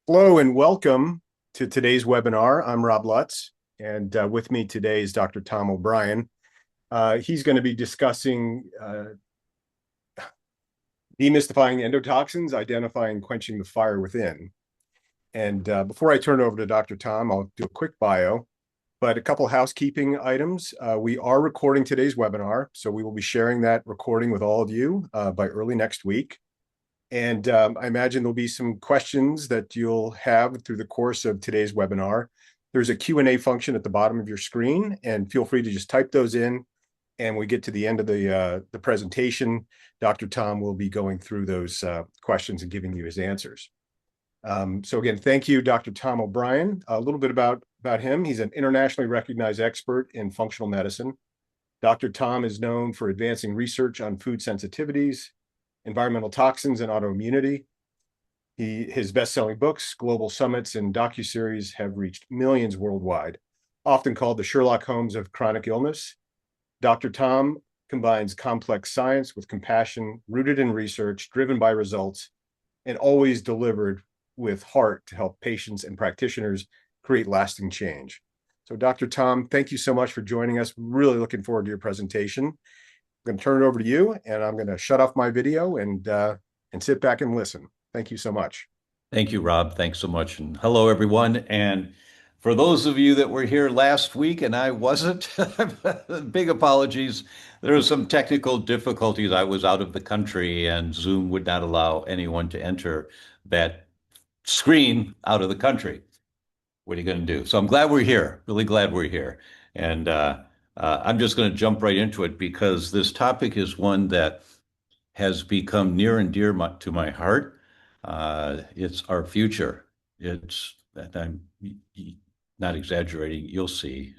Hello and welcome to today's webinar. I'm Rob Lutz, and with me today is Dr. Tom O'Brien. He's going to be discussing demystifying endotoxins, identifying and quenching the fire within. And before I turn it over to Dr. Tom, I'll do a quick bio, but a couple housekeeping items. We are recording today's webinar, so we will be sharing that recording with all of you by early next week. And I imagine there'll be some questions that you'll have through the course of today's webinar. There's a Q&A function at the bottom of your screen, and feel free to just type those in. And when we get to the end of the presentation, Dr. Tom will be going through those questions and giving you his answers. So again, thank you, Dr. Tom O'Brien. A little bit about him. He's an internationally recognized expert in functional medicine. Dr. Tom is known for advancing research on food sensitivities, environmental toxins, and autoimmunity. His best-selling books, global summits, and docuseries have reached millions worldwide, often called the Sherlock Holmes of chronic illness. Dr. Tom combines complex science with compassion, rooted in research, driven by results, and always delivered with heart to help patients and practitioners create lasting change. So Dr. Tom, thank you so much for joining us. Really looking forward to your presentation. I'm going to turn it over to you, and I'm going to shut off my video and sit back and listen. Thank you so much. Thank you, Rob. Thanks so much. And hello, everyone. And for those of you that were here last week and I wasn't, big apologies. There were some technical difficulties. I was out of the country and Zoom would not allow anyone to enter that screen out of the country. What are you going to do? So I'm glad we're here, really glad we're here. And I'm just going to jump right into it because this topic is one that has become near and dear to my heart. It's our future. It's that I'm not exaggerating. You'll see.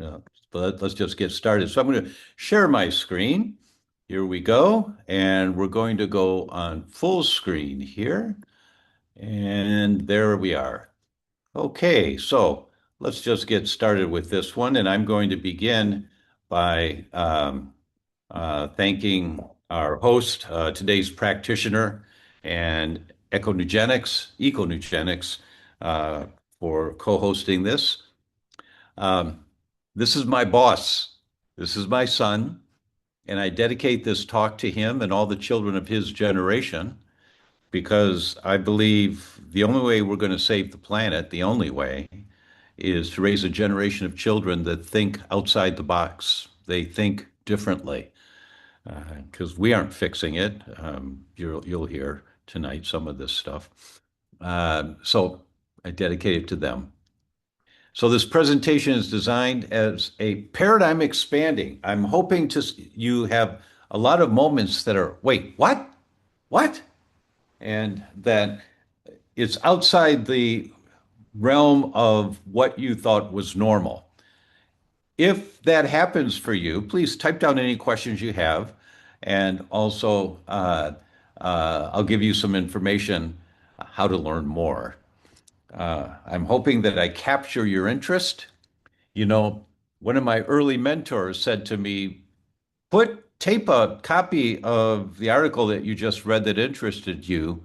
But let's just get started. So I'm going to share my screen. Here we go. And we're going to go on full screen here. And there we are. Okay, so let's just get started with this one. And I'm going to begin by thanking our host, today's practitioner, and Econugenics, for co-hosting this. This is my boss. This is my son, and I dedicate this talk to him and all the children of his generation because I believe the only way we're going to save the planet, the only way, is to raise a generation of children that think outside the box. They think differently because we aren't fixing it. You'll hear tonight some of this stuff. So I dedicate it to them. So this presentation is designed as a paradigm expanding. I'm hoping you have a lot of moments that are, wait, what? What? And that it's outside the realm of what you thought was normal. If that happens for you, please type down any questions you have. And also, I'll give you some information how to learn more. I'm hoping that I capture your interest. You know, one of my early mentors said to me, tape a copy of the article that you just read that interested you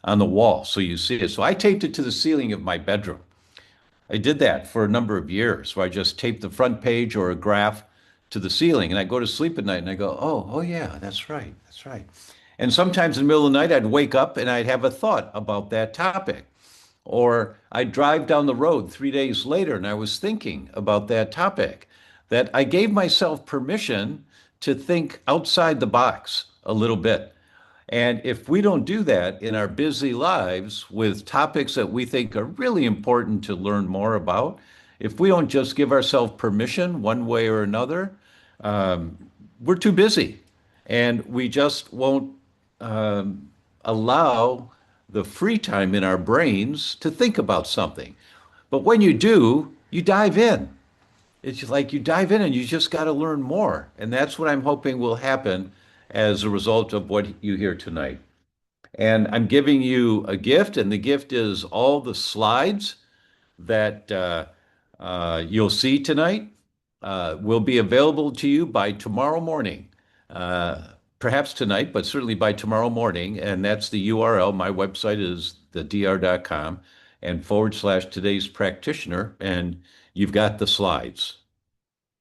on the wall so you see it. So I taped it to the ceiling of my bedroom. I did that for a number of years where I just taped the front page or a graph to the ceiling and I go to sleep at night and I go, oh yeah, that's right, that's right. And sometimes in the middle of the night, I'd wake up and I'd have a thought about that topic. Or I'd drive down the road 3 days later and I was thinking about that topic. That I gave myself permission to think outside the box a little bit. And if we don't do that in our busy lives with topics that we think are really important to learn more about, if we don't just give ourselves permission one way or another, we're too busy and we just won't allow the free time in our brains to think about something. But when you do, you dive in. It's like you dive in and you just got to learn more. And that's what I'm hoping will happen as a result of what you hear tonight. And I'm giving you a gift, and the gift is all the slides that you'll see tonight will be available to you by tomorrow morning. Perhaps tonight, but certainly by tomorrow morning. And that's the URL. My website is thedr.com. and / today's practitioner, and you've got the slides.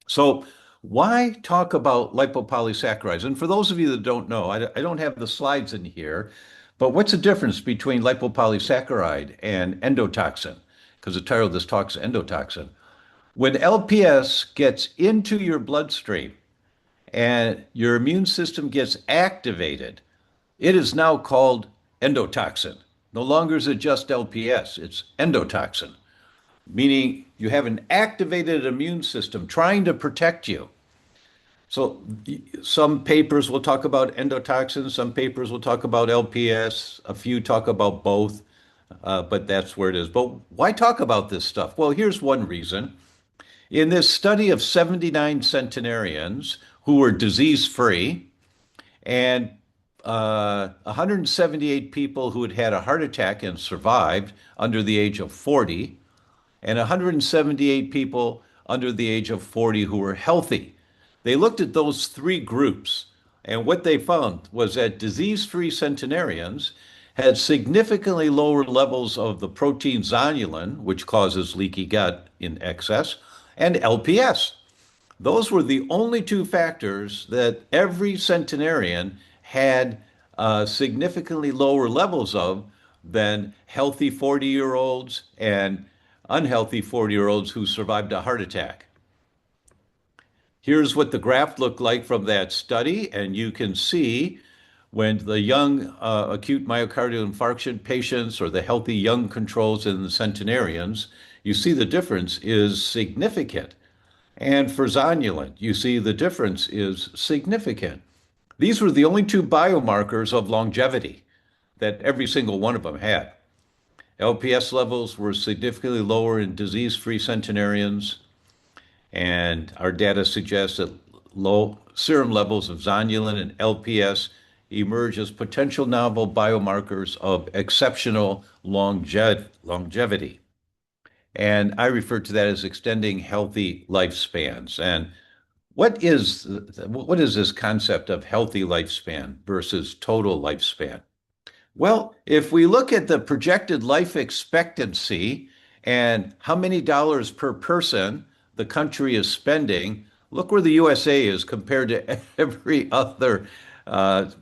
So why talk about lipopolysaccharides? And for those of you that don't know, I don't have the slides in here, but what's the difference between lipopolysaccharide and endotoxin? Because the title of this talk is endotoxin. When LPS gets into your bloodstream and your immune system gets activated, it is now called endotoxin. No longer is it just LPS, it's endotoxin, meaning you have an activated immune system trying to protect you. So some papers will talk about endotoxins, some papers will talk about LPS, a few talk about both, but that's where it is. But why talk about this stuff? Well, here's one reason. In this study of 79 centenarians who were disease-free and 178 people who had had a heart attack and survived under the age of 40, and 178 people under the age of 40 who were healthy. They looked at those three groups, and what they found was that disease-free centenarians had significantly lower levels of the protein zonulin, which causes leaky gut in excess, and LPS. Those were the only two factors that every centenarian had significantly lower levels of than healthy 40-year-olds and unhealthy 40-year-olds who survived a heart attack. Here's what the graph looked like from that study, and you can see when the young acute myocardial infarction patients or the healthy young controls in the centenarians, you see the difference is significant. And for zonulin, you see the difference is significant. These were the only two biomarkers of longevity that every single one of them had. LPS levels were significantly lower in disease-free centenarians, and our data suggests that low serum levels of zonulin and LPS emerge as potential novel biomarkers of exceptional longevity. And I refer to that as extending healthy lifespans. And what is this concept of healthy lifespan versus total lifespan? Well, if we look at the projected life expectancy and how many dollars per person the country is spending, look where the USA is compared to every other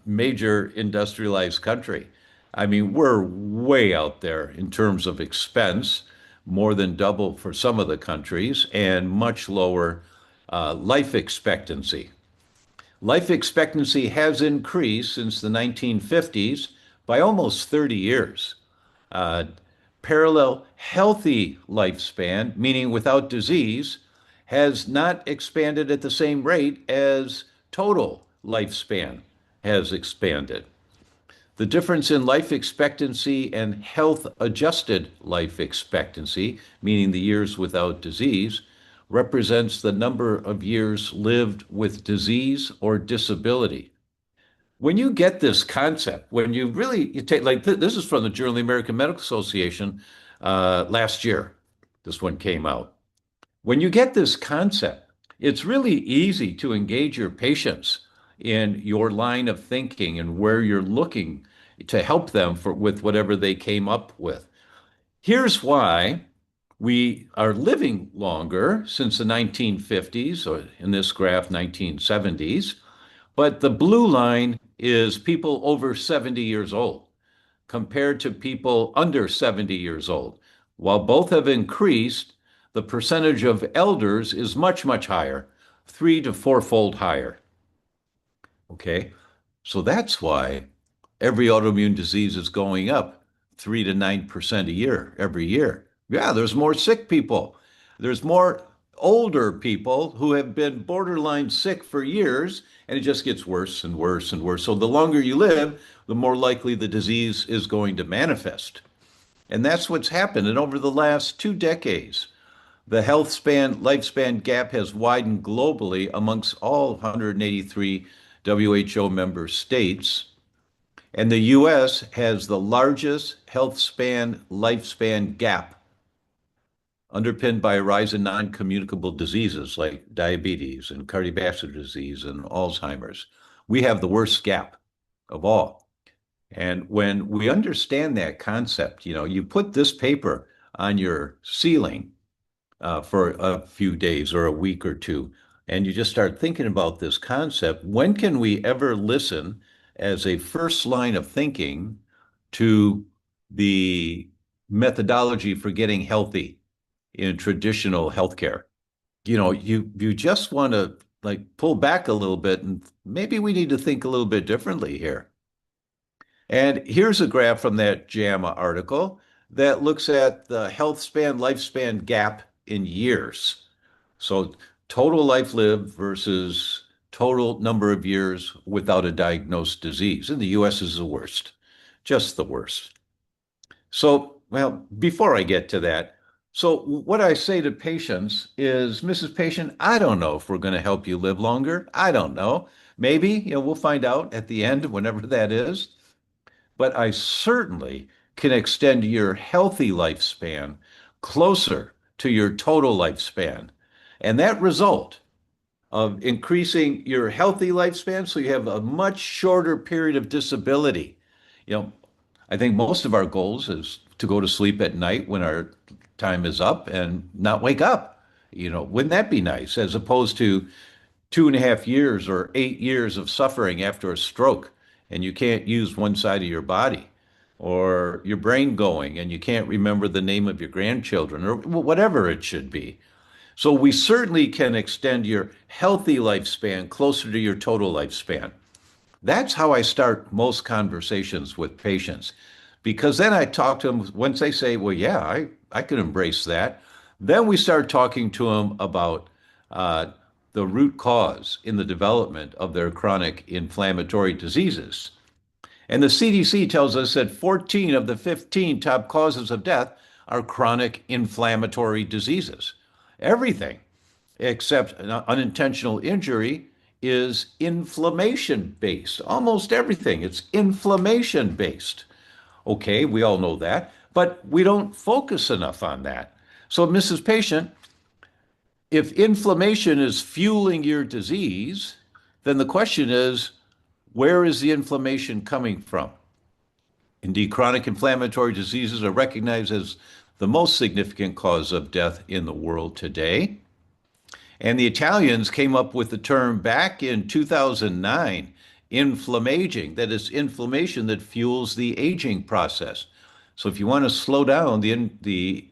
major industrialized country. I mean, we're way out there in terms of expense, more than double for some of the countries, and much lower life expectancy. Life expectancy has increased since the 1950s by almost 30 years. Parallel healthy lifespan, meaning without disease, has not expanded at the same rate as total lifespan has expanded. The difference in life expectancy and health adjusted life expectancy, meaning the years without disease, represents the number of years lived with disease or disability. When you get this concept, when you take, like, this is from the Journal of the American Medical Association last year, this one came out. When you get this concept, it's really easy to engage your patients in your line of thinking and where you're looking to help them with whatever they came up with. Here's why we are living longer since the 1950s, or in this graph, 1970s. But the blue line is people over 70 years old compared to people under 70 years old. While both have increased, the percentage of elders is much, much higher, 3 to 4-fold higher. Okay, so that's why every autoimmune disease is going up 3 to 9% a year, every year. Yeah, there's more sick people. There's more older people who have been borderline sick for years, and it just gets worse and worse and worse. So the longer you live, the more likely the disease is going to manifest. And that's what's happened. And over the last 2 decades, the lifespan gap has widened globally amongst all 183 WHO member states. And the US has the largest lifespan gap, underpinned by a rise in non-communicable diseases like diabetes and cardiovascular disease and Alzheimer's. We have the worst gap of all. And when we understand that concept, you put this paper on your ceiling for a few days or a week or two, and you just start thinking about this concept. When can we ever listen as a first line of thinking to the methodology for getting healthy in traditional healthcare? You just want to like pull back a little bit, and maybe we need to think a little bit differently here. And here's a graph from that JAMA article that looks at the health span, lifespan gap in years. So total life lived versus total number of years without a diagnosed disease. In the US is the worst, just the worst. So, well, before I get to that, so what I say to patients is, Mrs. Patient, I don't know if we're going to help you live longer. I don't know. Maybe, we'll find out at the end, whenever that is. But I certainly can extend your healthy lifespan closer to your total lifespan. And that result of increasing your healthy lifespan so you have a much shorter period of disability. You know, I think most of our goals is to go to sleep at night when our time is up and not wake up. Wouldn't that be nice? As opposed to 2.5 years or 8 years of suffering after a stroke, and you can't use one side of your body, or your brain going, and you can't remember the name of your grandchildren, or whatever it should be. So we certainly can extend your healthy lifespan closer to your total lifespan. That's how I start most conversations with patients. Because then I talk to them, once they say, well, yeah, I can embrace that. Then we start talking to them about uh, the root cause in the development of their chronic inflammatory diseases. And the CDC tells us that 14 of the 15 top causes of death are chronic inflammatory diseases. Everything except unintentional injury is inflammation based. Almost everything, it's inflammation based. Okay, we all know that, but we don't focus enough on that. So, Mrs. Patient, if inflammation is fueling your disease, then the question is, where is the inflammation coming from? Indeed, chronic inflammatory diseases are recognized as the most significant cause of death in the world today. And the Italians came up with the term back in 2009, inflammaging, that is inflammation that fuels the aging process. So if you want to slow down the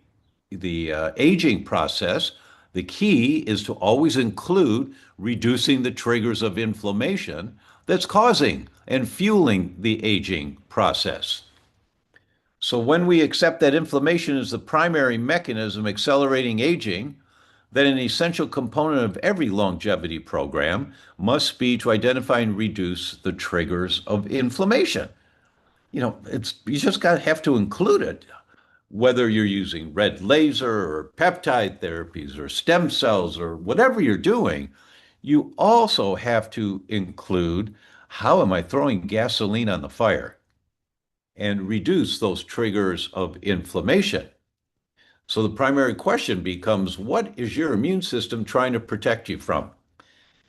aging process, the key is to always include reducing the triggers of inflammation that's causing and fueling the aging process. So when we accept that inflammation is the primary mechanism accelerating aging, then an essential component of every longevity program must be to identify and reduce the triggers of inflammation. It's you just got to have to include it, whether you're using red laser or peptide therapies or stem cells or whatever you're doing. You also have to include how am I throwing gasoline on the fire and reduce those triggers of inflammation. So the primary question becomes, what is your immune system trying to protect you from?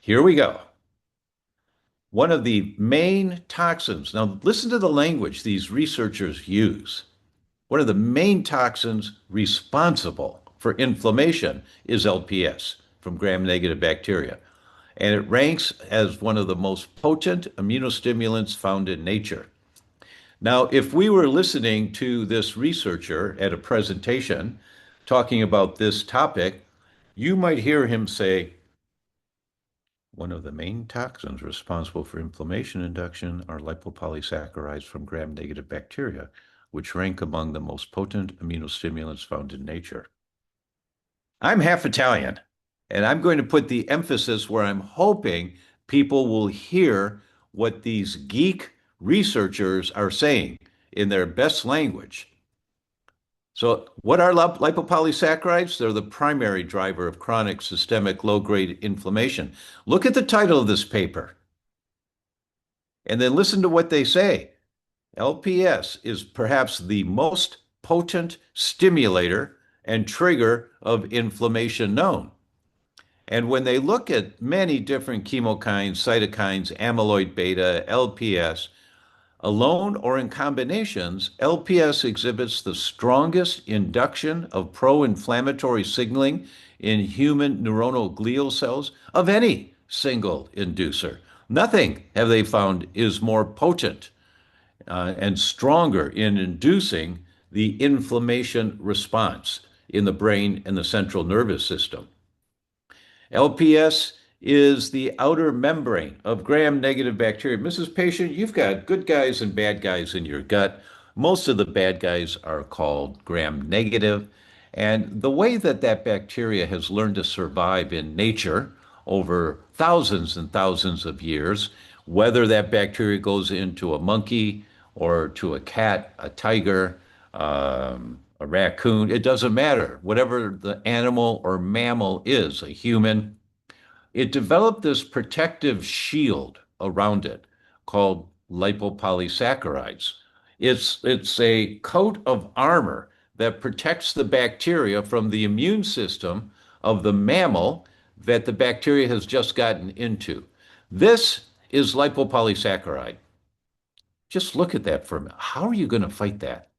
Here we go. One of the main toxins, now listen to the language these researchers use. One of the main toxins responsible for inflammation is LPS from gram-negative bacteria. And it ranks as one of the most potent immunostimulants found in nature. Now, if we were listening to this researcher at a presentation talking about this topic, you might hear him say, one of the main toxins responsible for inflammation induction are lipopolysaccharides from gram-negative bacteria, which rank among the most potent immunostimulants found in nature. I'm half Italian, and I'm going to put the emphasis where I'm hoping people will hear what these geek researchers are saying in their best language. So, what are lipopolysaccharides? They're the primary driver of chronic systemic low-grade inflammation. Look at the title of this paper, and then listen to what they say. LPS is perhaps the most potent stimulator and trigger of inflammation known. And when they look at many different chemokines, cytokines, amyloid beta, LPS, Alone or in combinations, LPS exhibits the strongest induction of pro-inflammatory signaling in human neuronal glial cells of any single inducer. Nothing, have they found, is more potent and stronger in inducing the inflammation response in the brain and the central nervous system. LPS is the outer membrane of gram-negative bacteria. Mrs. Patient, you've got good guys and bad guys in your gut. Most of the bad guys are called gram-negative. And the way that that bacteria has learned to survive in nature over thousands and thousands of years, whether that bacteria goes into a monkey or to a cat, a tiger, a raccoon, it doesn't matter. Whatever the animal or mammal is, a human, it developed this protective shield around it called lipopolysaccharides. It's a coat of armor that protects the bacteria from the immune system of the mammal that the bacteria has just gotten into. This is lipopolysaccharide. Just look at that for a minute. How are you going to fight that?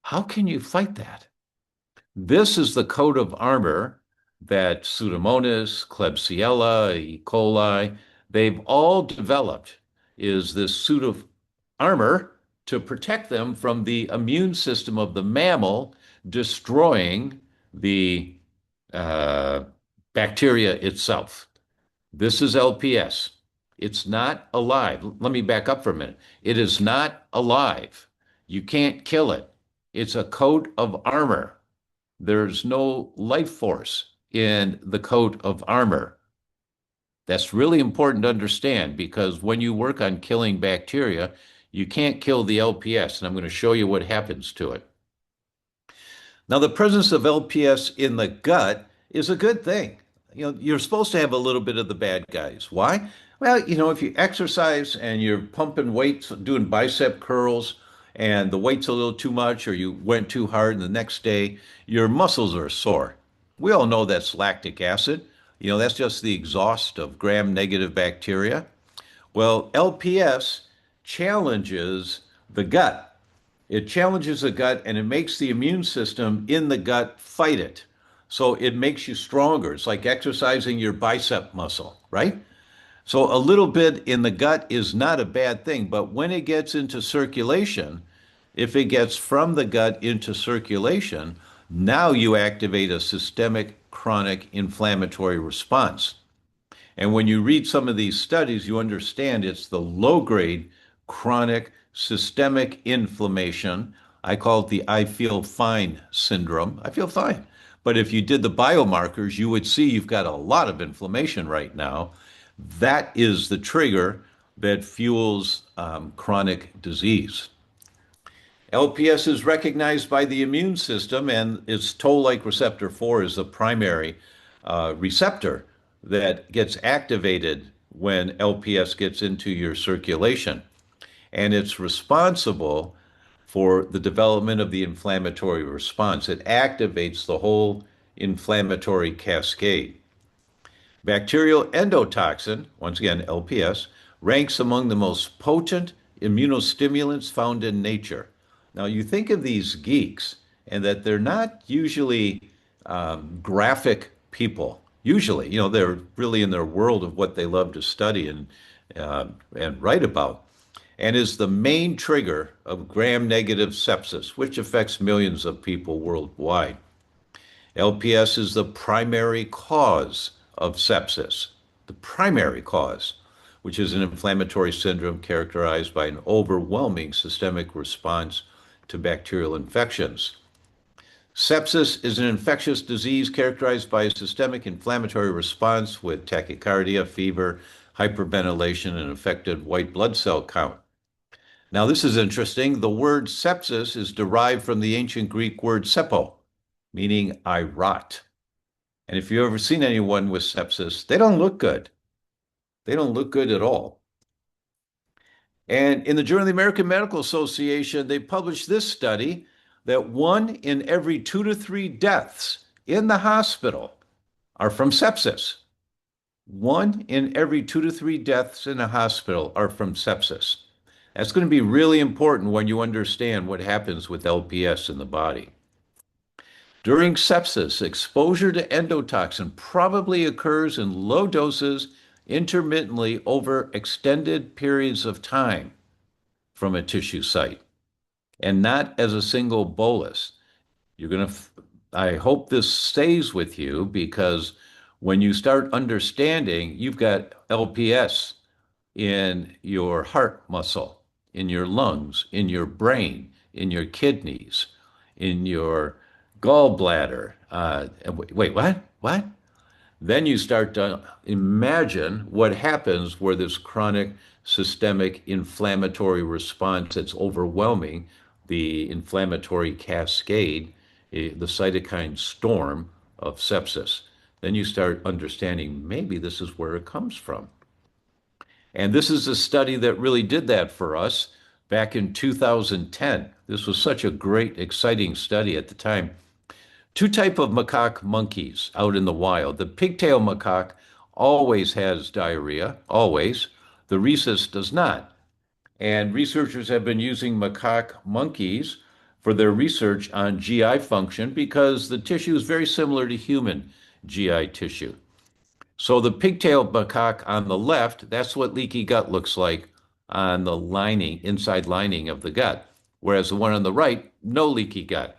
How can you fight that? This is the coat of armor that Pseudomonas, Klebsiella, E. coli, they've all developed is this suit of armor to protect them from the immune system of the mammal destroying the uh, bacteria itself. This is LPS. It's not alive. Let me back up for a minute. It is not alive. You can't kill it. It's a coat of armor. There's no life force in the coat of armor. That's really important to understand because when you work on killing bacteria, you can't kill the LPS, and I'm going to show you what happens to it. Now, the presence of LPS in the gut is a good thing. You're supposed to have a little bit of the bad guys. Why? Well, if you exercise and you're pumping weights, doing bicep curls, and the weight's a little too much, or you went too hard, and the next day your muscles are sore. We all know that's lactic acid. That's just the exhaust of gram-negative bacteria. Well, LPS challenges the gut. It challenges the gut and it makes the immune system in the gut fight it. So it makes you stronger. It's like exercising your bicep muscle, right? So a little bit in the gut is not a bad thing, but when it gets into circulation, if it gets from the gut into circulation, now you activate a systemic chronic inflammatory response. And when you read some of these studies, you understand it's the low-grade chronic systemic inflammation. I call it the I feel fine syndrome. I feel fine. But if you did the biomarkers, you would see you've got a lot of inflammation right now. That is the trigger that fuels chronic disease. LPS is recognized by the immune system, and its toll-like receptor 4 is the primary receptor that gets activated when LPS gets into your circulation. And it's responsible for the development of the inflammatory response. It activates the whole inflammatory cascade. Bacterial endotoxin, once again, LPS, ranks among the most potent immunostimulants found in nature. Now, you think of these geeks and that they're not usually graphic people. Usually, they're really in their world of what they love to study and write about, and is the main trigger of gram-negative sepsis, which affects millions of people worldwide. LPS is the primary cause of sepsis, the primary cause, which is an inflammatory syndrome characterized by an overwhelming systemic response to bacterial infections. Sepsis is an infectious disease characterized by a systemic inflammatory response with tachycardia, fever, hyperventilation, and affected white blood cell count. Now, this is interesting. The word sepsis is derived from the ancient Greek word sepo, meaning I rot. And if you've ever seen anyone with sepsis, they don't look good. They don't look good at all. And in the Journal of the American Medical Association, they published this study that 1 in every 2 to 3 deaths in the hospital are from sepsis. 1 in every 2 to 3 deaths in a hospital are from sepsis. That's going to be really important when you understand what happens with LPS in the body. During sepsis, exposure to endotoxin probably occurs in low doses intermittently over extended periods of time from a tissue site and not as a single bolus. You're going to, I hope this stays with you because when you start understanding, you've got LPS in your heart muscle, in your lungs, in your brain, in your kidneys, in your gallbladder. Wait, what? What? Then you start to imagine what happens where this chronic systemic inflammatory response that's overwhelming the inflammatory cascade, the cytokine storm of sepsis. Then you start understanding maybe this is where it comes from. And this is a study that really did that for us back in 2010. This was such a great, exciting study at the time. Two type of macaque monkeys out in the wild. The pigtail macaque always has diarrhea, always. The rhesus does not. And researchers have been using macaque monkeys for their research on GI function because the tissue is very similar to human GI tissue. So the pigtail macaque on the left, that's what leaky gut looks like on the lining, inside lining of the gut. Whereas the one on the right, no leaky gut.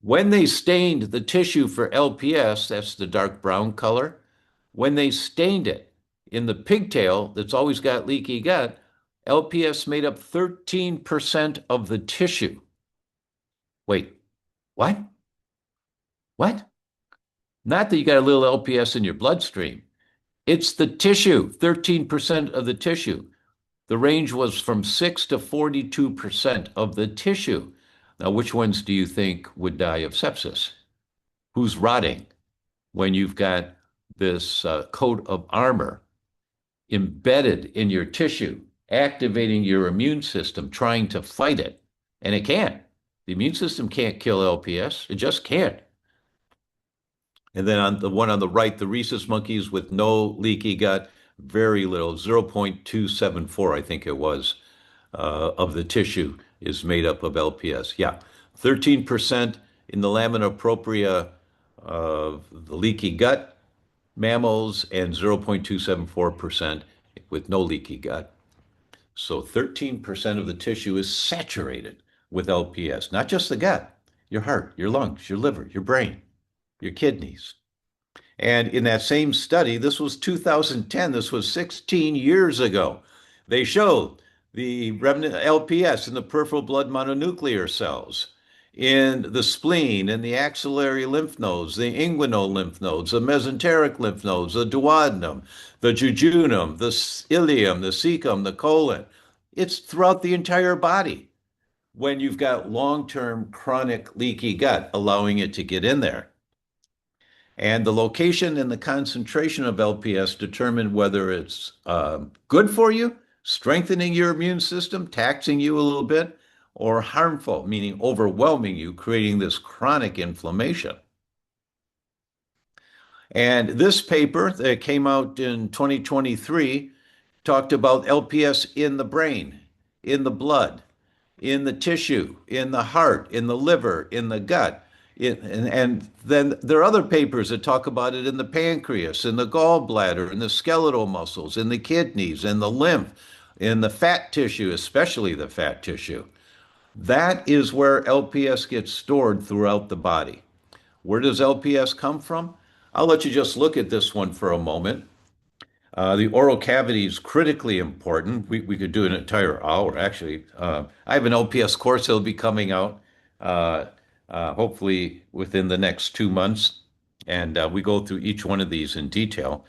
When they stained the tissue for LPS, that's the dark brown color, when they stained it in the pigtail that's always got leaky gut, LPS made up 13% of the tissue. Wait, what? What? Not that you got a little LPS in your bloodstream. It's the tissue, 13% of the tissue. The range was from 6 to 42% of the tissue. Now, which ones do you think would die of sepsis? Who's rotting when you've got this coat of armor embedded in your tissue, activating your immune system, trying to fight it? And it can't. The immune system can't kill LPS. It just can't. And then on the one on the right, the rhesus monkeys with no leaky gut, very little, 0.274, I think it was, of the tissue is made up of LPS. Yeah, 13% in the lamina propria of the leaky gut mammals and 0.274% with no leaky gut. So 13% of the tissue is saturated with LPS, not just the gut, your heart, your lungs, your liver, your brain, your kidneys. And in that same study, this was 2010, this was 16 years ago, they showed the remnant LPS in the peripheral blood mononuclear cells, in the spleen, in the axillary lymph nodes, the inguinal lymph nodes, the mesenteric lymph nodes, the duodenum, the jejunum, the ileum, the cecum, the colon. It's throughout the entire body when you've got long-term chronic leaky gut, allowing it to get in there. And the location and the concentration of LPS determine whether it's good for you, strengthening your immune system, taxing you a little bit, or harmful, meaning overwhelming you, creating this chronic inflammation. And this paper that came out in 2023 talked about LPS in the brain, in the blood, in the tissue, in the heart, in the liver, in the gut. And then there are other papers that talk about it in the pancreas, in the gallbladder, in the skeletal muscles, in the kidneys, in the lymph, in the fat tissue, especially the fat tissue. That is where LPS gets stored throughout the body. Where does LPS come from? I'll let you just look at this one for a moment. The oral cavity is critically important. We could do an entire hour, actually. I have an LPS course that'll be coming out hopefully within the next 2 months. And we go through each one of these in detail.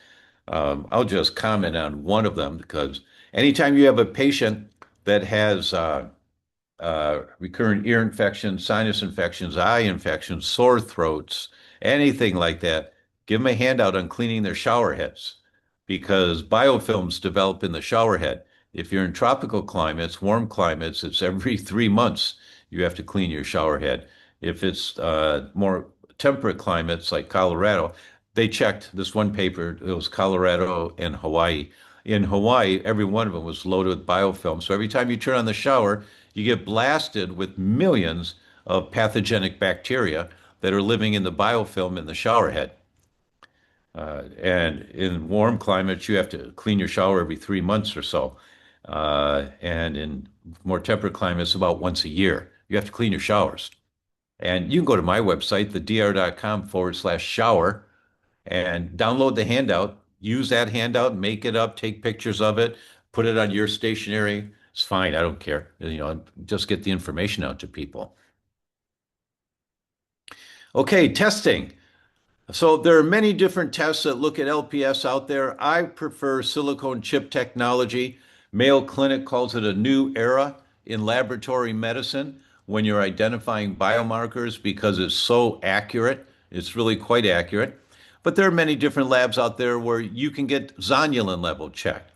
I'll just comment on one of them because anytime you have a patient that has recurrent ear infections, sinus infections, eye infections, sore throats, anything like that, give them a handout on cleaning their shower heads because biofilms develop in the shower head. If you're in tropical climates, warm climates, it's every 3 months you have to clean your shower head. If it's more temperate climates like Colorado, they checked this one paper. It was Colorado and Hawaii. In Hawaii, every one of them was loaded with biofilm. So every time you turn on the shower, you get blasted with millions of pathogenic bacteria that are living in the biofilm in the shower head. And in warm climates, you have to clean your shower every 3 months or so. And in more temperate climates, about once a year, you have to clean your showers. And you can go to my website, thedr.com/shower, and download the handout. Use that handout, make it up, take pictures of it, put it on your stationery. It's fine. I don't care. Just get the information out to people. Okay, testing. So there are many different tests that look at LPS out there. I prefer silicone chip technology. Mayo Clinic calls it a new era in laboratory medicine when you're identifying biomarkers because it's so accurate. It's really quite accurate. But there are many different labs out there where you can get zonulin level checked.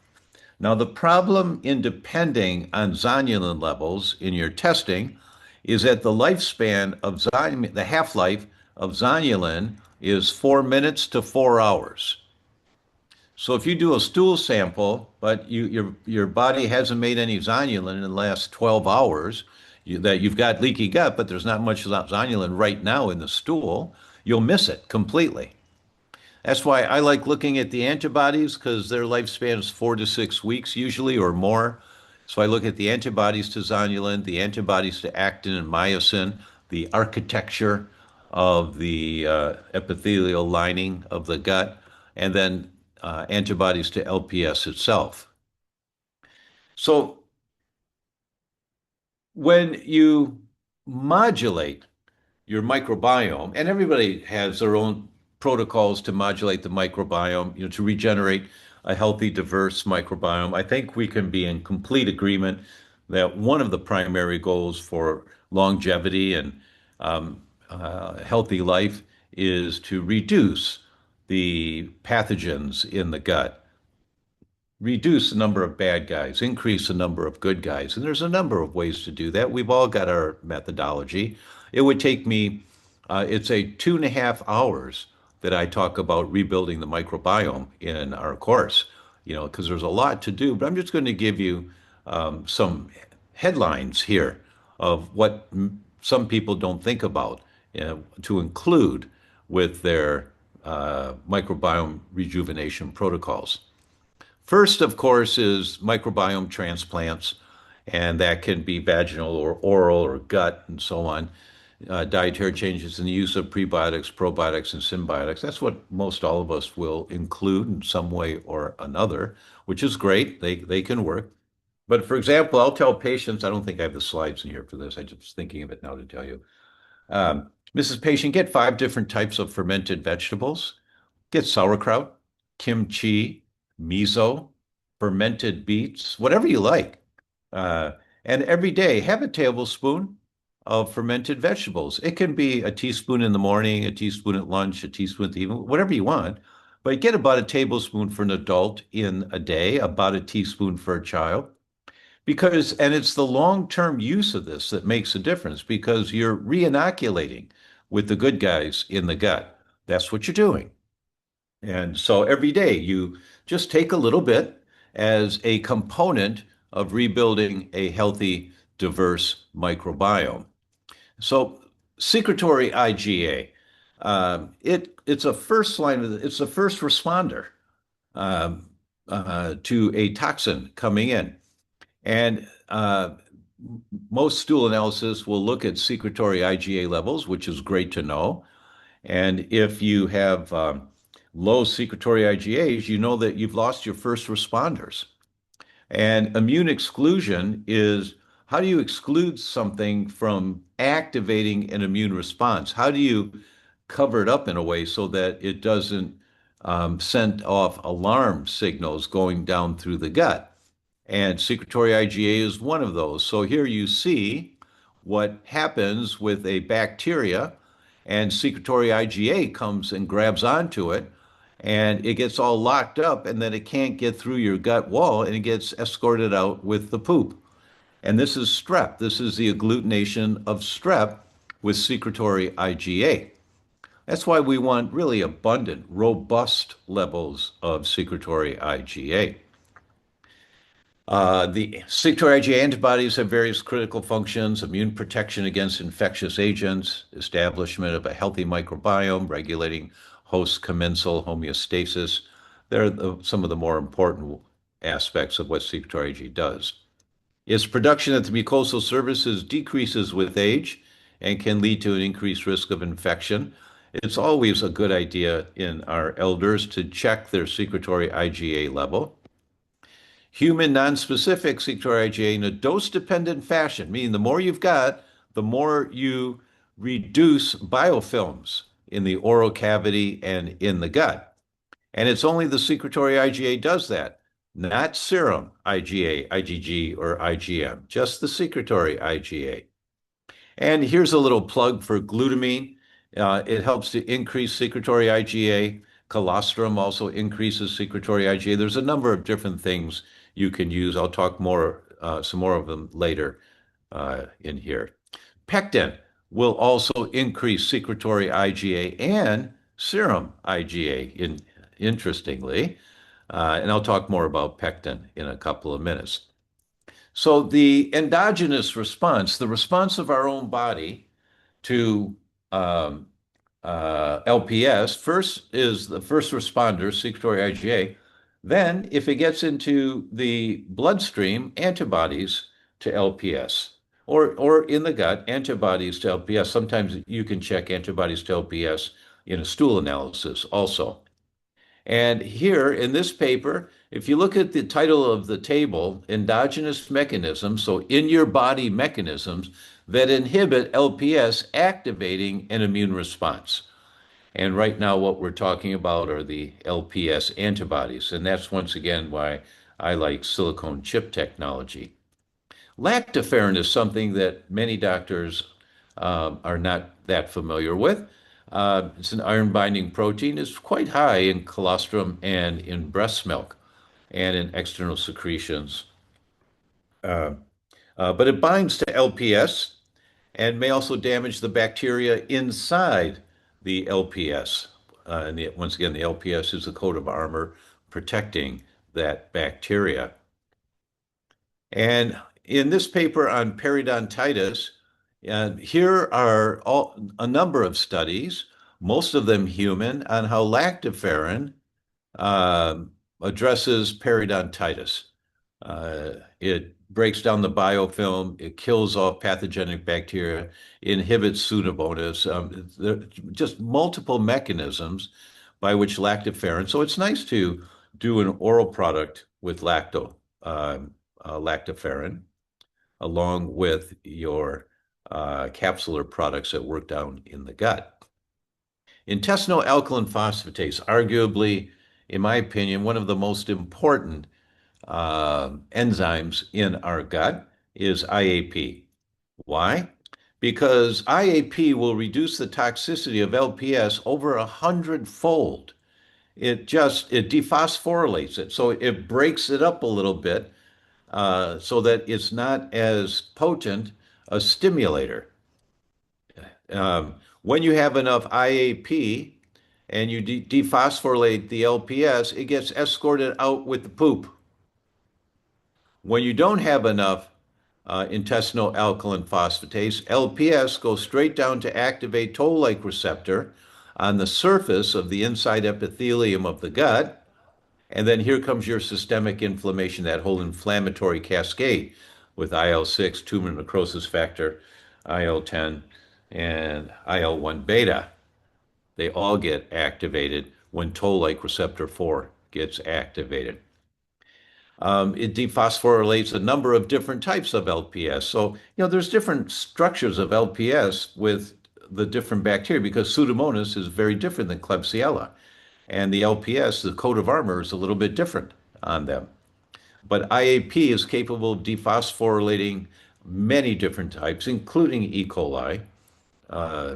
Now, the problem in depending on zonulin levels in your testing is that the lifespan of zonulin, the half-life of zonulin is 4 minutes to 4 hours. So if you do a stool sample, but your body hasn't made any zonulin in the last 12 hours, that you've got leaky gut, but there's not much zonulin right now in the stool, you'll miss it completely. That's why I like looking at the antibodies because their lifespan is 4 to 6 weeks usually or more. So I look at the antibodies to zonulin, the antibodies to actin and myosin, the architecture of the epithelial lining of the gut, and then antibodies to LPS itself. So when you modulate your microbiome, and everybody has their own protocols to modulate the microbiome, to regenerate a healthy, diverse microbiome. I think we can be in complete agreement that one of the primary goals for longevity and healthy life is to reduce the pathogens in the gut, reduce the number of bad guys, increase the number of good guys. And there's a number of ways to do that. We've all got our methodology. It would take me, it's a 2.5 hours that I talk about rebuilding the microbiome in our course, because there's a lot to do. But I'm just going to give you some headlines here of what some people don't think about to include with their microbiome rejuvenation protocols. First, of course, is microbiome transplants, and that can be vaginal or oral or gut and so on. Dietary changes in the use of prebiotics, probiotics, and symbiotics. That's what most all of us will include in some way or another, which is great. They can work. But for example, I'll tell patients, I don't think I have the slides in here for this. I'm just thinking of it now to tell you. Mrs. Patient, get 5 different types of fermented vegetables. Get sauerkraut, kimchi, miso, fermented beets, whatever you like. And every day, have a tablespoon of fermented vegetables. It can be a teaspoon in the morning, a teaspoon at lunch, a teaspoon at the evening, whatever you want. But get about a tablespoon for an adult in a day, about a teaspoon for a child. And it's the long-term use of this that makes a difference because you're re-inoculating with the good guys in the gut. That's what you're doing. And so every day you just take a little bit as a component of rebuilding a healthy, diverse microbiome. So secretory IgA, it's a first line it's a first responder to a toxin coming in. And most stool analysis will look at secretory IgA levels, which is great to know. And if you have low secretory IgAs, you know that you've lost your first responders. And immune exclusion is how do you exclude something from activating an immune response? How do you cover it up in a way so that it doesn't send off alarm signals going down through the gut? And secretory IgA is one of those. So here you see what happens with a bacteria, and secretory IgA comes and grabs onto it, and it gets all locked up, and then it can't get through your gut wall, and it gets escorted out with the poop. And this is strep. This is the agglutination of strep with secretory IgA. That's why we want really abundant, robust levels of secretory IgA. The secretory IgA antibodies have various critical functions: immune protection against infectious agents, establishment of a healthy microbiome, regulating host commensal homeostasis. They're some of the more important aspects of what secretory IgA does. Its production at the mucosal surfaces decreases with age and can lead to an increased risk of infection. It's always a good idea in our elders to check their secretory IgA level. Human nonspecific secretory IgA in a dose-dependent fashion, meaning the more you've got, the more you reduce biofilms in the oral cavity and in the gut. And it's only the secretory IgA does that, not serum IgA, IgG, or IgM, just the secretory IgA. And here's a little plug for glutamine. It helps to increase secretory IgA. Colostrum also increases secretory IgA. There's a number of different things you can use. I'll talk more, some more of them later in here. Pectin will also increase secretory IgA and serum IgA, interestingly. And I'll talk more about pectin in a couple of minutes. So the endogenous response, the response of our own body to LPS, first is the first responder, secretory IgA. Then, if it gets into the bloodstream, antibodies to LPS, or in the gut, antibodies to LPS. Sometimes you can check antibodies to LPS in a stool analysis also. And here in this paper, if you look at the title of the table, endogenous mechanisms, so in your body mechanisms that inhibit LPS activating an immune response. And right now, what we're talking about are the LPS antibodies. And that's once again why I like silicone chip technology. Lactoferrin is something that many doctors are not that familiar with. It's an iron binding protein. It's quite high in colostrum and in breast milk and in external secretions. Uh, but it binds to LPS and may also damage the bacteria inside the LPS. Once again, the LPS is a coat of armor protecting that bacteria. And in this paper on periodontitis, here are a number of studies, most of them human, on how lactoferrin uh, addresses periodontitis. It breaks down the biofilm, it kills off pathogenic bacteria, inhibits Pseudomonas. There are just multiple mechanisms by which lactoferrin. So it's nice to do an oral product with lactoferrin along with your capsular products that work down in the gut. Intestinal alkaline phosphatase, arguably, in my opinion, one of the most important enzymes in our gut is IAP. Why? Because IAP will reduce the toxicity of LPS over 100-fold. It dephosphorylates it, so it breaks it up a little bit so that it's not as potent a stimulator. When you have enough IAP and you dephosphorylate the LPS, it gets escorted out with the poop. When you don't have enough intestinal alkaline phosphatase, LPS goes straight down to activate toll-like receptor on the surface of the inside epithelium of the gut. And then here comes your systemic inflammation, that whole inflammatory cascade with IL-6, tumor necrosis factor, IL-10, and IL-1 beta. They all get activated when toll-like receptor 4 gets activated. It dephosphorylates a number of different types of LPS. So, there's different structures of LPS with the different bacteria because Pseudomonas is very different than Klebsiella. And the LPS, the coat of armor, is a little bit different on them. But IAP is capable of dephosphorylating many different types, including E. coli, uh,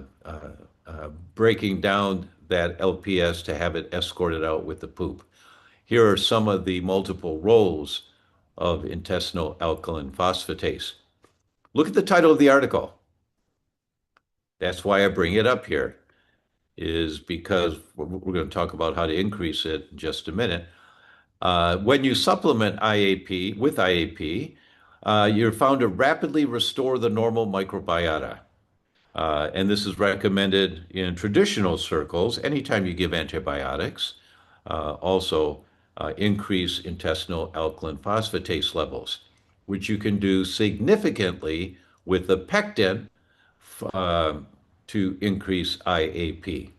breaking down that LPS to have it escorted out with the poop. Here are some of the multiple roles of intestinal alkaline phosphatase. Look at the title of the article. That's why I bring it up here. is because we're going to talk about how to increase it in just a minute. When you supplement IAP with IAP, you're found to rapidly restore the normal microbiota. And this is recommended in traditional circles anytime you give antibiotics. Also, increase intestinal alkaline phosphatase levels, which you can do significantly with the pectin uh, to increase IAP.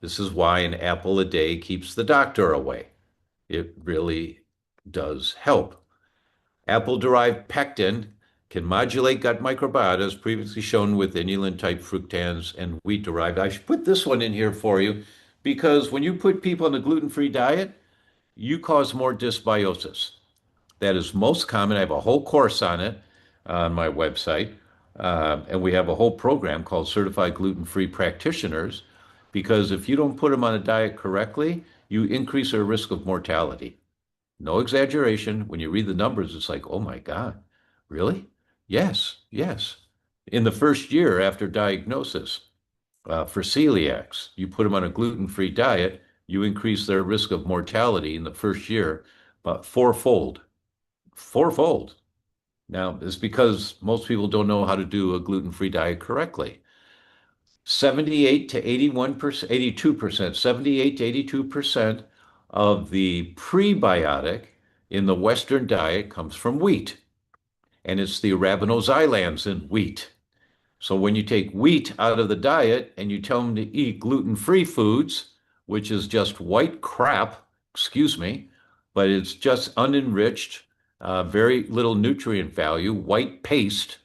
This is why an apple a day keeps the doctor away. It really does help. Apple-derived pectin can modulate gut microbiota, as previously shown with inulin-type fructans and wheat-derived. I should put this one in here for you because when you put people on a gluten-free diet, you cause more dysbiosis. That is most common. I have a whole course on it on my website. And we have a whole program called Certified Gluten-Free Practitioners because if you don't put them on a diet correctly, you increase their risk of mortality. No exaggeration. When you read the numbers, it's like, oh my God, really? Yes, yes. In the first year after diagnosis, for celiacs, you put them on a gluten-free diet, you increase their risk of mortality in the first year about fourfold. Fourfold. Now, it's because most people don't know how to do a gluten-free diet correctly. 78 to 81%, 82%, 78 to 82% of the prebiotic in the Western diet comes from wheat, and it's the arabinoxylans in wheat. So when you take wheat out of the diet and you tell them to eat gluten-free foods, which is just white crap, excuse me, but it's just unenriched, very little nutrient value, white paste,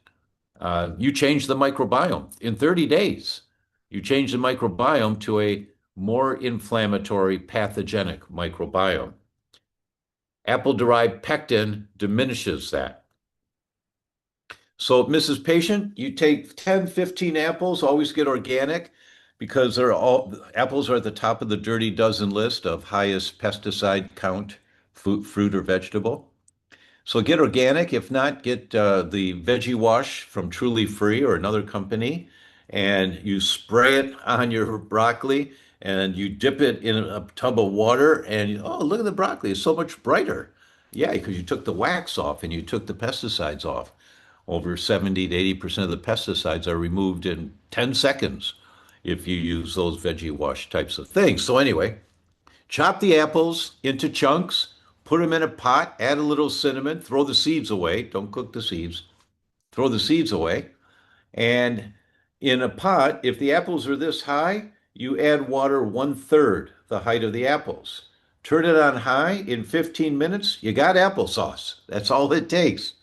you change the microbiome in 30 days. You change the microbiome to a more inflammatory, pathogenic microbiome. Apple-derived pectin diminishes that. So, Mrs. Patient, you take 10, 15 apples, always get organic because apples are at the top of the dirty dozen list of highest pesticide count fruit or vegetable. So get organic. If not, get the Veggie Wash from Truly Free or another company, and you spray it on your broccoli, and you dip it in a tub of water, and oh, look at the broccoli! It's so much brighter. Yeah, because you took the wax off and you took the pesticides off. Over 70 to 80% of the pesticides are removed in 10 seconds if you use those Veggie Wash types of things. So anyway, chop the apples into chunks, put them in a pot, add a little cinnamon, throw the seeds away. Don't cook the seeds. Throw the seeds away. And in a pot, if the apples are this high, you add water 1/3 the height of the apples. Turn it on high. In 15 minutes, you got applesauce. That's all it takes.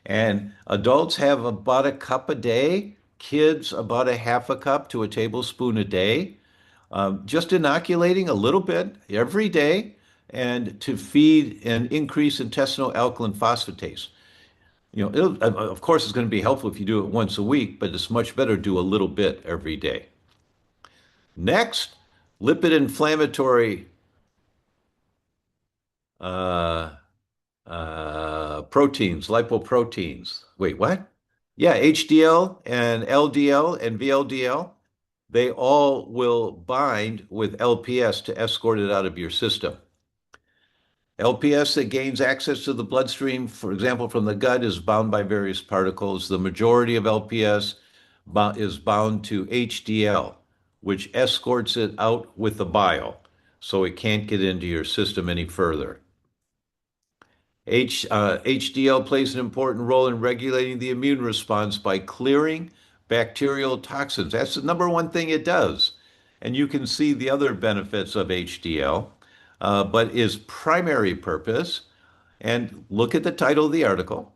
And adults have about a cup a day, kids about a half a cup to a tablespoon a day. Just inoculating a little bit every day and to feed and increase intestinal alkaline phosphatase. Of course, it's going to be helpful if you do it once a week, but it's much better to do a little bit every day. Next, lipid inflammatory uh, proteins, lipoproteins. Wait, what? Yeah, HDL and LDL and VLDL, they all will bind with LPS to escort it out of your system. LPS that gains access to the bloodstream, for example, from the gut, is bound by various particles. The majority of LPS is bound to HDL, which escorts it out with the bile, so it can't get into your system any further. HDL plays an important role in regulating the immune response by clearing bacterial toxins. That's the number one thing it does. And you can see the other benefits of HDL, but its primary purpose, and look at the title of the article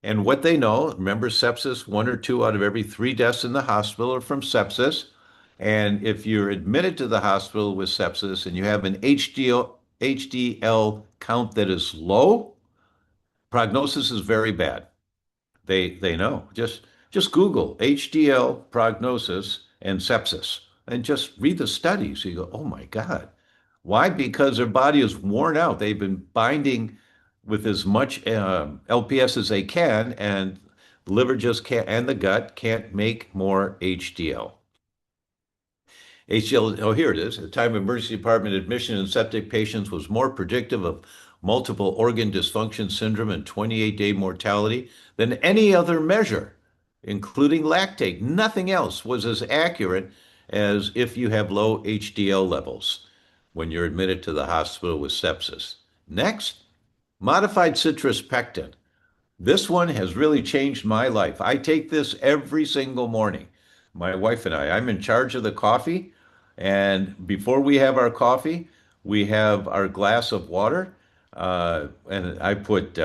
and what they know. Remember, sepsis, 1 or 2 out of every 3 deaths in the hospital are from sepsis. And if you're admitted to the hospital with sepsis and you have an HDL count that is low, prognosis is very bad. They know. Just Google HDL prognosis and sepsis and just read the studies. You go, oh my God. Why? Because their body is worn out. They've been binding with as much LPS as they can, and the liver just can't, and the gut can't make more HDL. HDL, oh, here it is. At the time of emergency department admission in septic patients was more predictive of multiple organ dysfunction syndrome and 28-day mortality than any other measure, including lactate. Nothing else was as accurate as if you have low HDL levels when you're admitted to the hospital with sepsis. Next, modified citrus pectin. This one has really changed my life. I take this every single morning. My wife and I'm in charge of the coffee. And before we have our coffee, we have our glass of water. And I put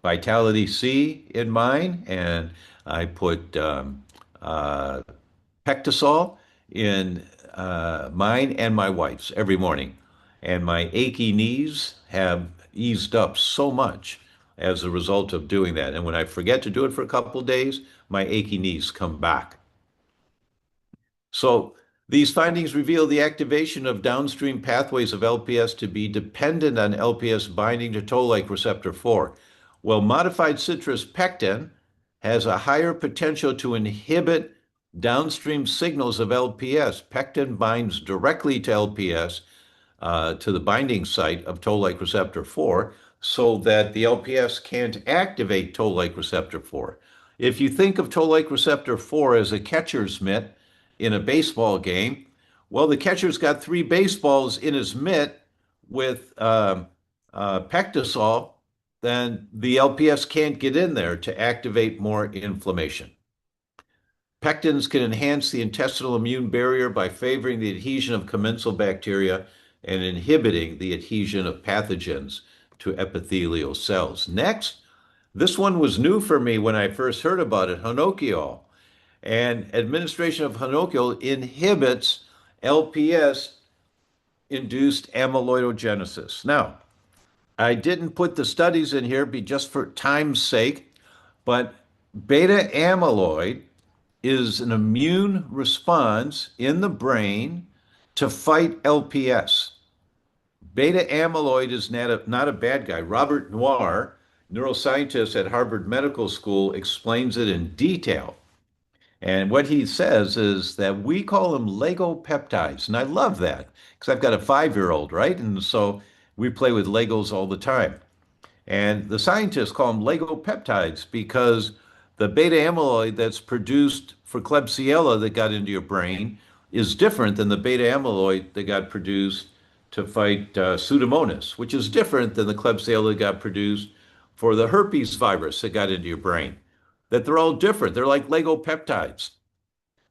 Vitality C in mine, and I put Pectosol in mine and my wife's every morning. And my achy knees have eased up so much as a result of doing that. And when I forget to do it for a couple of days, my achy knees come back. So these findings reveal the activation of downstream pathways of LPS to be dependent on LPS binding to toll-like receptor 4. Well, modified citrus pectin has a higher potential to inhibit downstream signals of LPS. Pectin binds directly to LPS, to the binding site of toll-like receptor 4, so that the LPS can't activate toll-like receptor 4. If you think of toll-like receptor 4 as a catcher's mitt in a baseball game, well, the catcher's got three baseballs in his mitt with Pectosol, then the LPS can't get in there to activate more inflammation. Pectins can enhance the intestinal immune barrier by favoring the adhesion of commensal bacteria and inhibiting the adhesion of pathogens to epithelial cells. Next, this one was new for me when I first heard about it, honokiol. And administration of honokiol inhibits LPS-induced amyloidogenesis. Now, I didn't put the studies in here just for time's sake, but beta amyloid is an immune response in the brain to fight LPS. Beta amyloid is not a bad guy. Robert Noir, neuroscientist at Harvard Medical School, explains it in detail. And what he says is that we call them Lego peptides. And I love that because I've got a 5-year-old, right? And so we play with Legos all the time. And the scientists call them Lego peptides because the beta amyloid that's produced for Klebsiella that got into your brain is different than the beta amyloid that got produced to fight Pseudomonas, which is different than the Klebsiella that got produced for the herpes virus that got into your brain. That they're all different. They're like Lego peptides.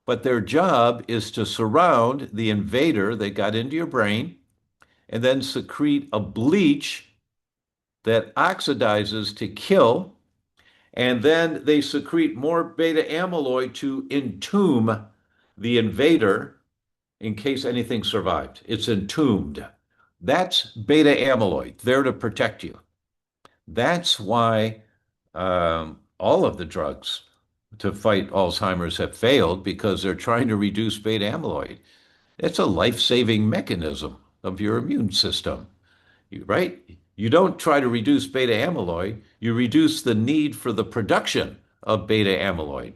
But their job is to surround the invader that got into your brain and then secrete a bleach that oxidizes to kill, and then they secrete more beta amyloid to entomb the invader in case anything survived. It's entombed. That's beta amyloid, there to protect you. That's why all of the drugs to fight Alzheimer's have failed, because they're trying to reduce beta amyloid. It's a life-saving mechanism of your immune system, right? You don't try to reduce beta amyloid, you reduce the need for the production of beta amyloid.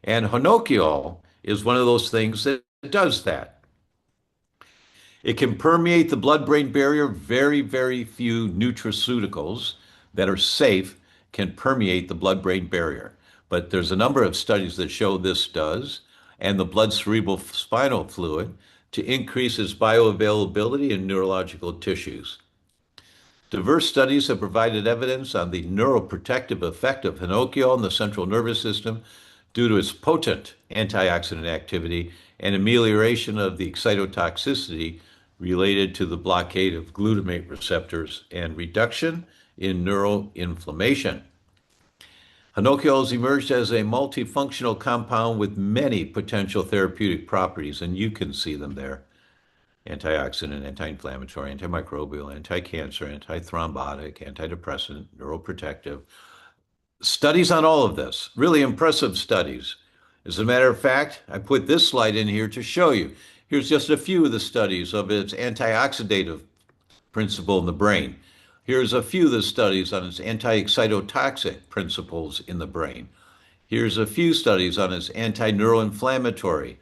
And honokiol is one of those things that does that. It can permeate the blood-brain barrier. Very, very few nutraceuticals that are safe can permeate the blood-brain barrier. But there's a number of studies that show this does, and the blood cerebral spinal fluid to increase its bioavailability in neurological tissues. Diverse studies have provided evidence on the neuroprotective effect of honokiol in the central nervous system due to its potent antioxidant activity and amelioration of the excitotoxicity related to the blockade of glutamate receptors and reduction in neuroinflammation. Honokiol has emerged as a multifunctional compound with many potential therapeutic properties, and you can see them there. Antioxidant, anti-inflammatory, antimicrobial, anti-cancer, antithrombotic, antidepressant, neuroprotective. Studies on all of this, really impressive studies. As a matter of fact, I put this slide in here to show you. Here's just a few of the studies of its antioxidative principle in the brain. Here's a few of the studies on its anti-excitotoxic principles in the brain. Here's a few studies on its anti-neuroinflammatory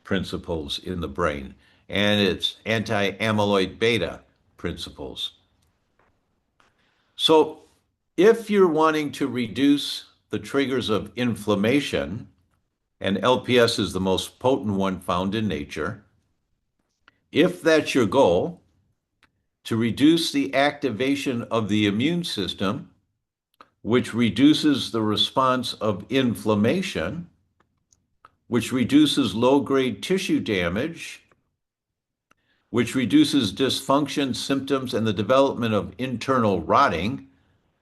principles in the brain and its anti-amyloid beta principles. So if you're wanting to reduce the triggers of inflammation, and LPS is the most potent one found in nature, if that's your goal, to reduce the activation of the immune system, which reduces the response of inflammation, which reduces low-grade tissue damage, which reduces dysfunction symptoms and the development of internal rotting,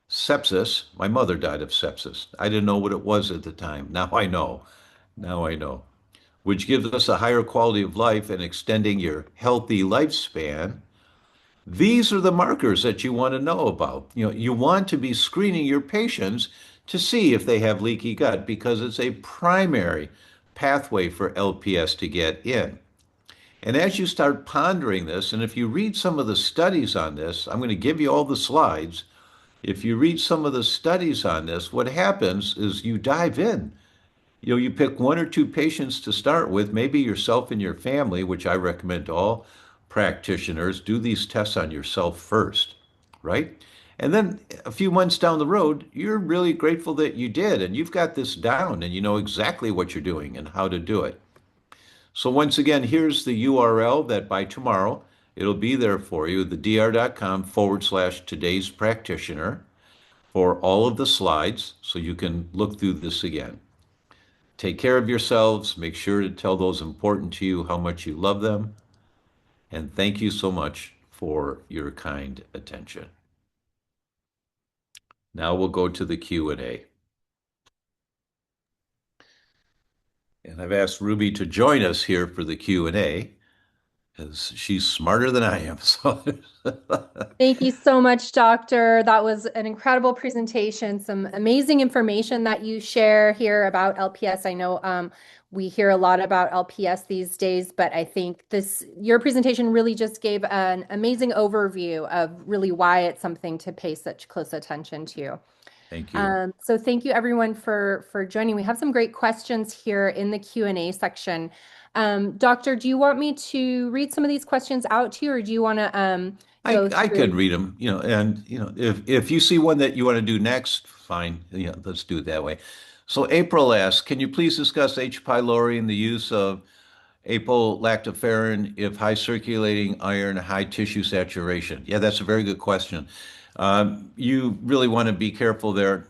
sepsis. My mother died of sepsis. I didn't know what it was at the time. Now I know. Now I know. Which gives us a higher quality of life and extending your healthy lifespan. These are the markers that you want to know about. You want to be screening your patients to see if they have leaky gut because it's a primary pathway for LPS to get in. And as you start pondering this, and if you read some of the studies on this, I'm going to give you all the slides. If you read some of the studies on this, what happens is you dive in. You pick one or two patients to start with, maybe yourself and your family, which I recommend to all practitioners. Do these tests on yourself first, right? And then a few months down the road, you're really grateful that you did, and you've got this down, and you know exactly what you're doing and how to do it. So once again, here's the URL that by tomorrow, it'll be there for you, the dr.com/today's practitioner for all of the slides, so you can look through this again. Take care of yourselves. Make sure to tell those important to you how much you love them. And thank you so much for your kind attention. Now we'll go to the Q&A. And I've asked Ruby to join us here for the Q&A because she's smarter than I am. So Thank you so much, Doctor. That was an incredible presentation, some amazing information that you share here about LPS. I know we hear a lot about LPS these days, but I think your presentation really just gave an amazing overview of really why it's something to pay such close attention to. thank you. So thank you everyone for joining. We have some great questions here in the Q&A section. Doctor, do you want me to read some of these questions out to you, or do you want to I could read them, and if you see one that you want to do next, fine, let's do it that way. So April asks, can you please discuss H. pylori and the use of apolilactoferrin if high circulating iron, high tissue saturation? Yeah, that's a very good question. You really want to be careful there.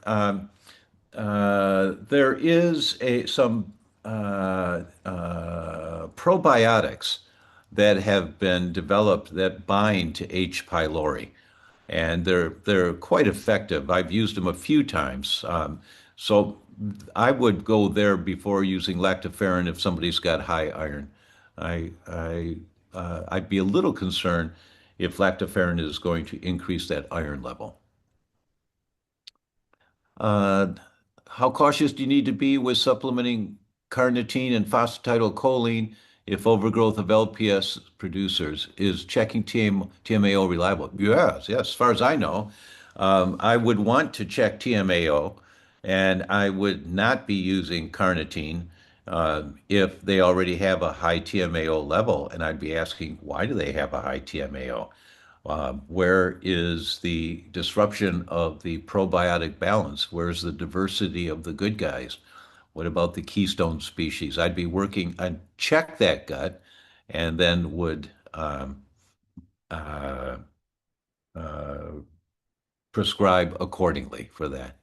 There is some probiotics that have been developed that bind to H. pylori, and they're quite effective. I've used them a few times. So I would go there before using lactoferrin if somebody's got high iron. I'd be a little concerned if lactoferrin is going to increase that iron level. How cautious do you need to be with supplementing carnitine and phosphatidylcholine if overgrowth of LPS producers? Is checking TMAO reliable? Yes. As far as I know, I would want to check TMAO, and I would not be using carnitine if they already have a high TMAO level, and I'd be asking, why do they have a high TMAO? Where is the disruption of the probiotic balance? Where's the diversity of the good guys? What about the keystone species? I'd check that gut and then would prescribe accordingly for that.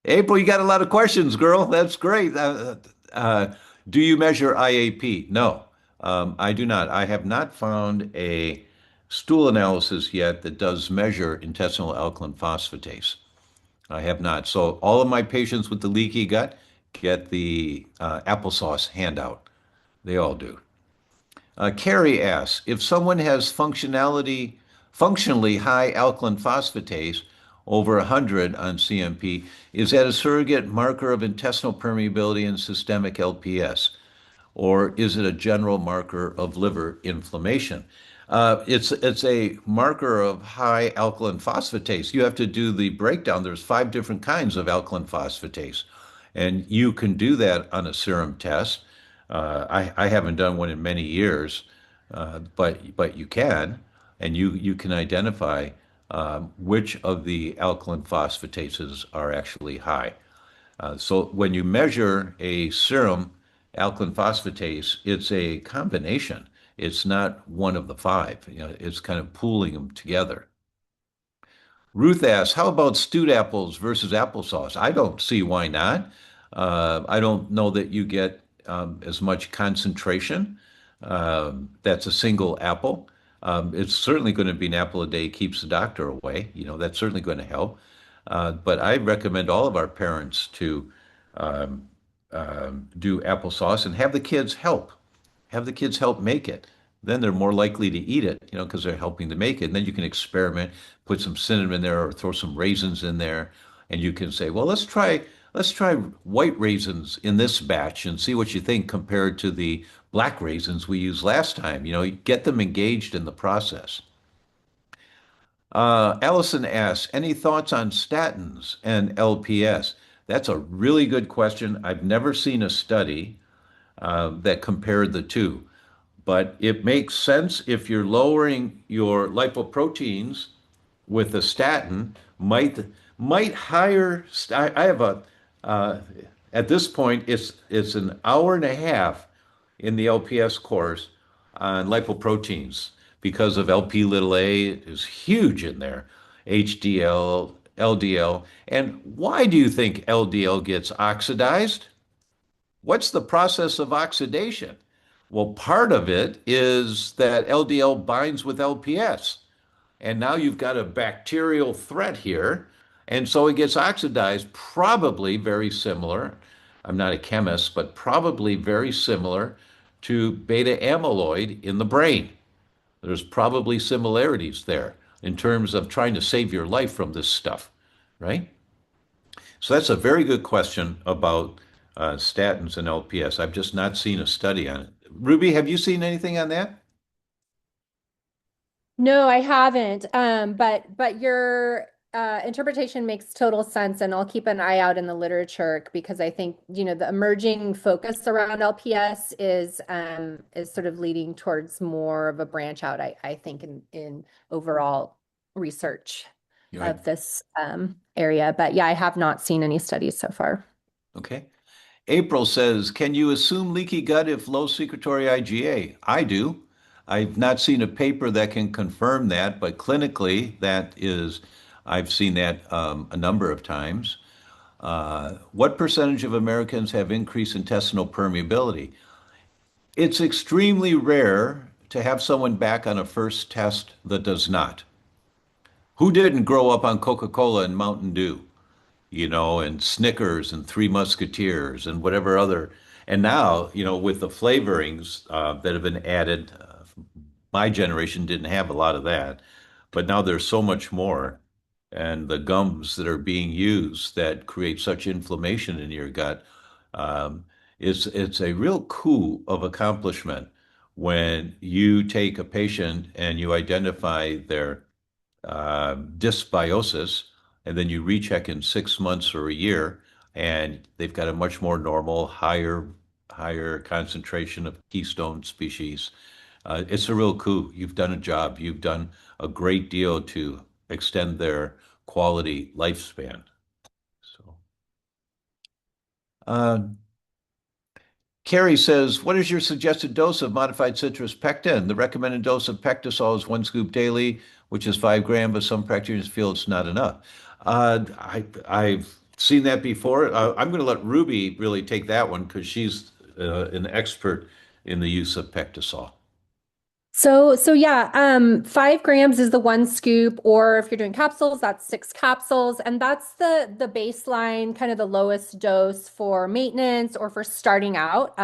April, you got a lot of questions, girl. That's great. Do you measure IAP? No, I do not. I have not found a stool analysis yet that does measure intestinal alkaline phosphatase. I have not. So all of my patients with the leaky gut get the applesauce handout. They all do. Carrie asks, if someone has functionally high alkaline phosphatase, over 100 on CMP, is that a surrogate marker of intestinal permeability and systemic LPS? Or is it a general marker of liver inflammation? It's a marker of high alkaline phosphatase. You have to do the breakdown. There's 5 different kinds of alkaline phosphatase, and you can do that on a serum test. I haven't done one in many years, but you can, and you can identify which of the alkaline phosphatases are actually high. So when you measure a serum alkaline phosphatase, it's a combination. It's not one of the five. You know, it's kind of pooling them together. Ruth asks, how about stewed apples versus applesauce? I don't see why not. I don't know that you get as much concentration. That's a single apple. It's certainly going to be an apple a day keeps the doctor away. You know, that's certainly going to help. But I recommend all of our parents to um, do applesauce and have the kids help. Have the kids help make it. Then they're more likely to eat it, you know, because they're helping to make it. And then you can experiment, put some cinnamon in there or throw some raisins in there, and you can say, well, let's try white raisins in this batch and see what you think compared to the black raisins we used last time. You know, get them engaged in the process. Allison asks, any thoughts on statins and LPS? That's a really good question. I've never seen a study that compared the two, but it makes sense if you're lowering your lipoproteins with a statin, might higher. I have a at this point it's an hour and a half in the LPS course on lipoproteins because of LP little a is huge in there, HDL, LDL. And why do you think LDL gets oxidized? What's the process of oxidation? Well, part of it is that LDL binds with LPS. And now you've got a bacterial threat here. And so it gets oxidized, probably very similar. I'm not a chemist, but probably very similar to beta amyloid in the brain. There's probably similarities there in terms of trying to save your life from this stuff, right? So that's a very good question about statins and LPS. I've just not seen a study on it. Ruby, have you seen anything on that? No, I haven't. But your interpretation makes total sense, and I'll keep an eye out in the literature because I think, the emerging focus around LPS is sort of leading towards more of a branch out, I think, in overall research Right. of this area. But yeah, I have not seen any studies so far. Okay. April says, can you assume leaky gut if low secretory IgA? I do. I've not seen a paper that can confirm that, but clinically, I've seen that a number of times. What percentage of Americans have increased intestinal permeability? It's extremely rare to have someone back on a first test that does not. Who didn't grow up on Coca-Cola and Mountain Dew? You know, and Snickers and Three Musketeers and whatever other. And now, you know, with the flavorings that have been added, my generation didn't have a lot of that, but now there's so much more. And the gums that are being used that create such inflammation in your gut, um, it's a real coup of accomplishment when you take a patient and you identify their dysbiosis, and then you recheck in 6 months or a year, and they've got a much more normal, higher concentration of keystone species. It's a real coup. You've done a job. You've done a great deal to extend their quality lifespan. So, uh, Carrie says, what is your suggested dose of modified citrus pectin? The recommended dose of Pectisol is 1 scoop daily, which is 5 grams, but some practitioners feel it's not enough. I've seen that before. I'm going to let Ruby really take that one because she's an expert in the use of Pectisol. So yeah, 5 grams is the 1 scoop, or if you're doing capsules, that's 6 capsules, and that's the baseline, kind of the lowest dose for maintenance or for starting out.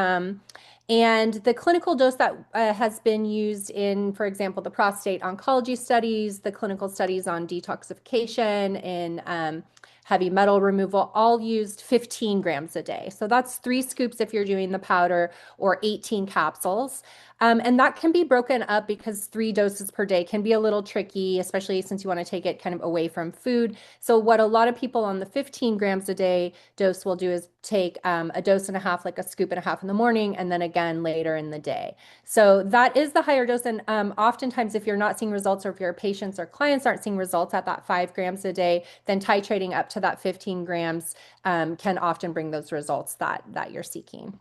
And the clinical dose that has been used in, for example, the prostate oncology studies, the clinical studies on detoxification in heavy metal removal, all used 15 grams a day. So that's 3 scoops if you're doing the powder, or 18 capsules. And that can be broken up because 3 doses per day can be a little tricky, especially since you want to take it kind of away from food. So what a lot of people on the 15 grams a day dose will do is take a dose and a half, like a scoop and a half in the morning, and then again later in the day. So that is the higher dose. And oftentimes, if you're not seeing results, or if your patients or clients aren't seeing results at that 5 grams a day, then titrating up to that 15 grams can often bring those results that you're seeking.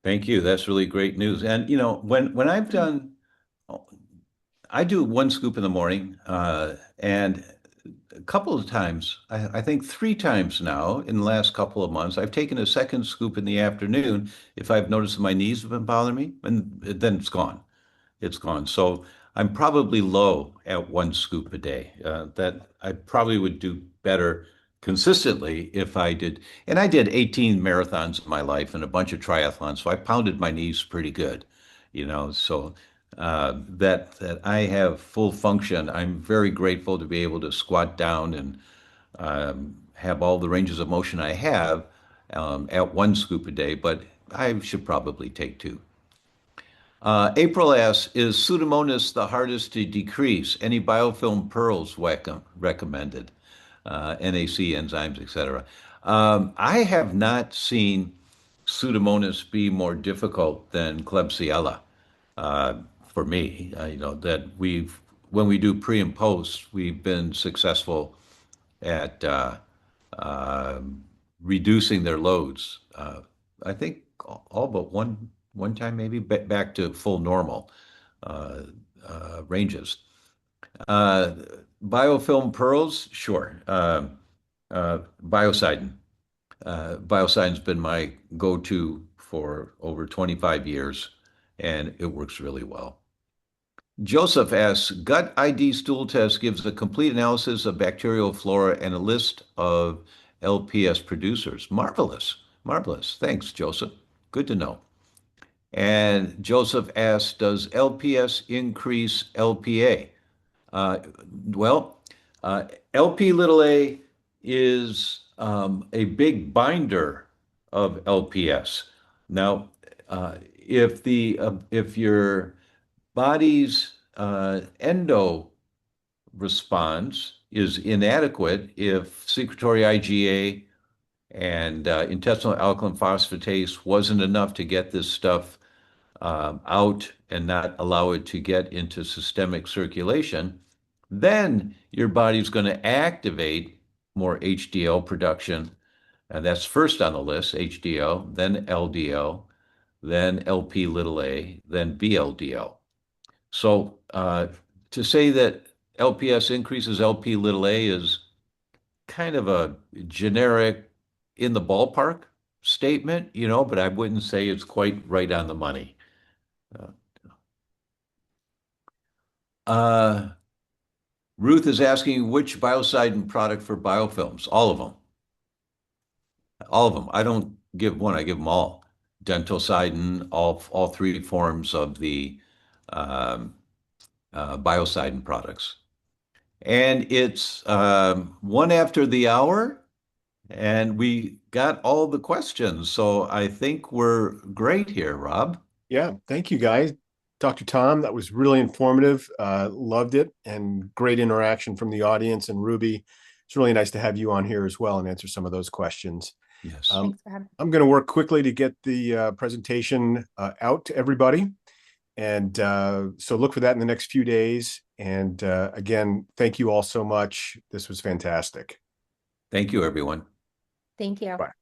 Thank you. That's really great news. And when I've done, I do 1 scoop in the morning, and a couple of times, I think 3 times now in the last couple of months, I've taken a second scoop in the afternoon if I've noticed that my knees have been bothering me, and then it's gone. It's gone. So I'm probably low at 1 scoop a day. That I probably would do better consistently if I did. And I did 18 marathons in my life and a bunch of triathlons, so I pounded my knees pretty good, So that I have full function. I'm very grateful to be able to squat down and have all the ranges of motion I have at 1 scoop a day, but I should probably take 2. April asks, is Pseudomonas the hardest to decrease? Any biofilm pearls recommended? NAC enzymes, etc. I have not seen Pseudomonas be more difficult than Klebsiella for me. That when we do pre and post, we've been successful at reducing their loads. I think all but one time maybe back to full normal ranges. Uh, Biofilm pearls, sure. Biocidin. Biocidin's been my go-to for over 25 years, and it works really well. Joseph asks, gut ID stool test gives a complete analysis of bacterial flora and a list of LPS producers. Marvelous. Marvelous. Thanks, Joseph. Good to know. And Joseph asks, does LPS increase LPA? Uh, well, LP little a is a big binder of LPS. Now, if your body's endo response is inadequate, if secretory IgA and intestinal alkaline phosphatase wasn't enough to get this stuff out and not allow it to get into systemic circulation, then your body's going to activate more HDL production. And that's first on the list, HDL, then LDL, then LP little a, then VLDL. So to say that LPS increases LP little a is kind of a generic in the ballpark statement, but I wouldn't say it's quite right on the money. Ruth is asking which biocidin product for biofilms. All of them. All of them. I don't give one, I give them all. Dentocidin, all 3 forms of the biocidin products. And it's 1 after the hour, and we got all the questions. So I think we're great here, Rob. Yeah, thank you guys. Dr. Tom, that was really informative. Loved it, and great interaction from the audience. And Ruby, it's really nice to have you on here as well and answer some of those questions. Yes. Thanks for having me. I'm going to work quickly to get the presentation out to everybody. And so look for that in the next few days. And again, thank you all so much. This was fantastic. Thank you, everyone. Thank you. Bye.